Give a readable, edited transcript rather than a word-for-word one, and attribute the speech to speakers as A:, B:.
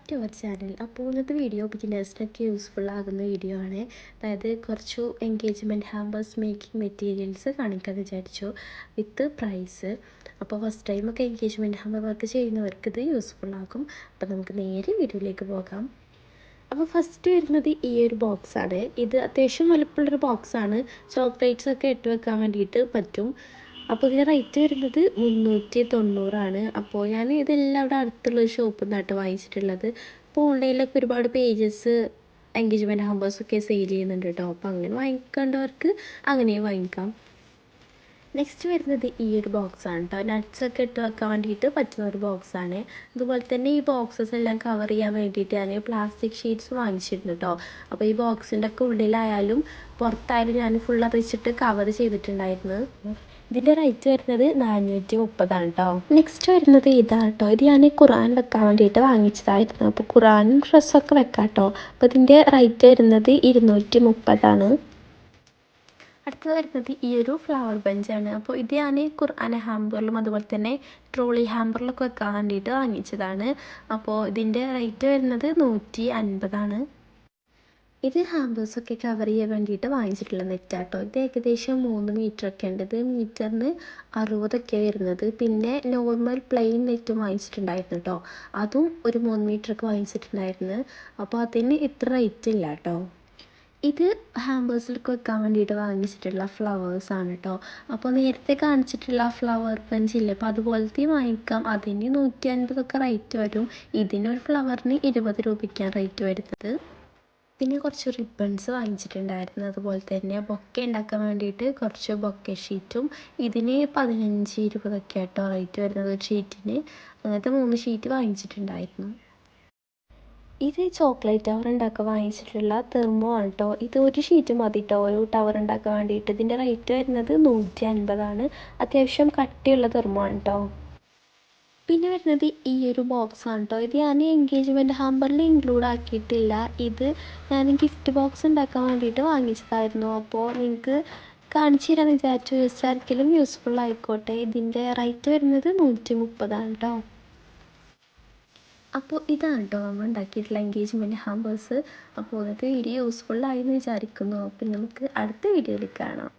A: Back to our channel. അപ്പോൾ ഇന്നത്തെ video ബിഗിനേഴ്സിനൊക്കെ യൂസ്ഫുൾ ആകുന്ന വീഡിയോ ആണ്. അതായത് കുറച്ചു എൻഗേജ്മെൻറ്റ് ഹാമ്പേഴ്സ് മേക്കിംഗ് മെറ്റീരിയൽസ് കാണിക്കാൻ വിചാരിച്ചു വിത്ത് പ്രൈസ്. അപ്പോൾ ഫസ്റ്റ് ടൈമൊക്കെ എൻഗേജ്മെൻറ്റ് ഹാമ്പർ വർക്ക് ചെയ്യുന്നവർക്ക് ഇത് യൂസ്ഫുൾ ആകും. അപ്പോൾ നമുക്ക് നേരെ വീഡിയോയിലേക്ക് പോകാം. അപ്പോൾ ഫസ്റ്റ് വരുന്നത് ഈ ഒരു ബോക്സാണ്. ഇത് അത്യാവശ്യം വലുപ്പമുള്ളൊരു ബോക്സാണ്. ചോക്ലേറ്റ്സ് ഒക്കെ ഇട്ട് വെക്കാൻ വേണ്ടിയിട്ട് പറ്റും. അപ്പോൾ ഇതിൻ്റെ റേറ്റ് വരുന്നത് 390. അപ്പോൾ ഞാൻ ഇതെല്ലാം അവിടെ അടുത്തുള്ള ഷോപ്പിൽ നിന്നായിട്ട് വാങ്ങിച്ചിട്ടുള്ളത്. ഇപ്പോൾ ഓൺലൈനിലൊക്കെ ഒരുപാട് പേജസ് എൻഗേജ്മെൻറ്റ് ഹാമ്പേഴ്സൊക്കെ സെയിൽ ചെയ്യുന്നുണ്ട് കേട്ടോ. അപ്പോൾ അങ്ങനെ വാങ്ങിക്കേണ്ടവർക്ക് അങ്ങനെയും വാങ്ങിക്കാം. നെക്സ്റ്റ് വരുന്നത് ഈ ഒരു ബോക്സാണ് കേട്ടോ. നട്ട്സൊക്കെ ഇട്ട് വെക്കാൻ വേണ്ടിയിട്ട് പറ്റുന്ന ഒരു ബോക്സാണ്. അതുപോലെ തന്നെ ഈ ബോക്സസ് എല്ലാം കവർ ചെയ്യാൻ വേണ്ടിയിട്ട് ഞാൻ പ്ലാസ്റ്റിക് ഷീറ്റ്സ് വാങ്ങിച്ചിട്ടുണ്ട് കേട്ടോ. അപ്പോൾ ഈ ബോക്സിൻ്റെ ഒക്കെ ഉള്ളിലായാലും പുറത്തായാലും ഞാൻ ഫുൾ അറിയിച്ചിട്ട് കവർ ചെയ്തിട്ടുണ്ടായിരുന്നു. ഇതിൻ്റെ റേറ്റ് വരുന്നത് 430 കേട്ടോ. നെക്സ്റ്റ് വരുന്നത് ഇതാണ് കേട്ടോ. ഇത് ഞാൻ ഖുർആൻ വെക്കാൻ വേണ്ടിയിട്ട് വാങ്ങിച്ചതായിരുന്നു. അപ്പോൾ ഖുർആനും ഡ്രസ്സൊക്കെ വെക്കാം കേട്ടോ. അപ്പോൾ ഇതിൻ്റെ റേറ്റ് വരുന്നത് 230. അടുത്തത് വരുന്നത് ഈ ഒരു ഫ്ലവർ ബഞ്ചാണ്. അപ്പോൾ ഇത് ഞാൻ ഖുർആൻ ഹാമ്പറിലും അതുപോലെ തന്നെ ട്രോളി ഹാമ്പറിലൊക്കെ വെക്കാൻ വേണ്ടിയിട്ട് വാങ്ങിച്ചതാണ്. അപ്പോൾ ഇതിൻ്റെ റേറ്റ് വരുന്നത് 150. ഇത് ഹാമ്പേഴ്സൊക്കെ കവർ ചെയ്യാൻ വേണ്ടിയിട്ട് വാങ്ങിച്ചിട്ടുള്ള നെറ്റാട്ടോ. ഇത് ഏകദേശം 3 മീറ്ററൊക്കെ ഉണ്ട്. ഇത് മീറ്ററിന് 60 വരുന്നത്. പിന്നെ നോർമൽ പ്ലെയിൻ നെറ്റും വാങ്ങിച്ചിട്ടുണ്ടായിരുന്നു കേട്ടോ. അതും ഒരു 3 മീറ്ററൊക്കെ വാങ്ങിച്ചിട്ടുണ്ടായിരുന്നു. അപ്പോൾ അതിന് ഇത്ര റേറ്റ് ഇല്ല കേട്ടോ. ഇത് ഹാമ്പേഴ്സിലൊക്കെ വെക്കാൻ വേണ്ടിയിട്ട് വാങ്ങിച്ചിട്ടുള്ള ഫ്ലവേഴ്സാണ് കേട്ടോ. അപ്പോൾ നേരത്തെ കാണിച്ചിട്ടുള്ള ഫ്ലവർ ബഞ്ചില്ലേ, അപ്പോൾ അതുപോലത്തെ വാങ്ങിക്കാം. അതിന് 150 റേറ്റ് വരും. ഇതിനൊരു ഫ്ലവറിന് 20 രൂപയ്ക്കാണ് റേറ്റ് വരുന്നത്. പിന്നെ കുറച്ച് റിബൺസ് വാങ്ങിച്ചിട്ടുണ്ടായിരുന്നു. അതുപോലെ തന്നെ ബൊക്കെ ഉണ്ടാക്കാൻ വേണ്ടിയിട്ട് കുറച്ച് ബൊക്കെ ഷീറ്റും. ഇതിന് 15-20 കേട്ടോ റേറ്റ് വരുന്നത് ഒരു ഷീറ്റിന്. അങ്ങനത്തെ 3 ഷീറ്റ് വാങ്ങിച്ചിട്ടുണ്ടായിരുന്നു. ഇത് ചോക്ലേറ്റ് ടവർ ഉണ്ടാക്കാൻ വാങ്ങിച്ചിട്ടുള്ള തെർമോ ആണ് കേട്ടോ. ഇത് ഒരു ഷീറ്റ് മതി കേട്ടോ ഒരു ടവർ ഉണ്ടാക്കാൻ വേണ്ടിയിട്ട്. ഇതിൻ്റെ റേറ്റ് വരുന്നത് 150. അത്യാവശ്യം കട്ടിയുള്ള തെർമോ ആണ് കേട്ടോ. പിന്നെ വരുന്നത് ഈ ഒരു ബോക്സ് ആണ് കേട്ടോ. ഇത് ഞാൻ എൻഗേജ്മെൻറ്റ് ഹാമ്പറിൽ ഇൻക്ലൂഡ് ആക്കിയിട്ടില്ല. ഇത് ഞാൻ ഗിഫ്റ്റ് ബോക്സ് ഉണ്ടാക്കാൻ വേണ്ടിയിട്ട് വാങ്ങിച്ചതായിരുന്നു. അപ്പോൾ നിങ്ങൾക്ക് കാണിച്ചു തരാമെന്ന് വിചാരിച്ചു. ജസ്റ്റ് ആർക്കെങ്കിലും യൂസ്ഫുൾ ആയിക്കോട്ടെ. ഇതിൻ്റെ റേറ്റ് വരുന്നത് 130 കേട്ടോ. അപ്പോൾ ഇതാണ് കേട്ടോ നമ്മൾ ഉണ്ടാക്കിയിട്ടുള്ള എൻഗേജ്മെൻറ്റ് ഹാമ്പേഴ്സ്. അപ്പോൾ ഇന്നത്തെ വീഡിയോ യൂസ്ഫുൾ ആയി എന്ന് വിചാരിക്കുന്നു. അപ്പോൾ നമുക്ക് അടുത്ത വീഡിയോയിൽ കാണാം.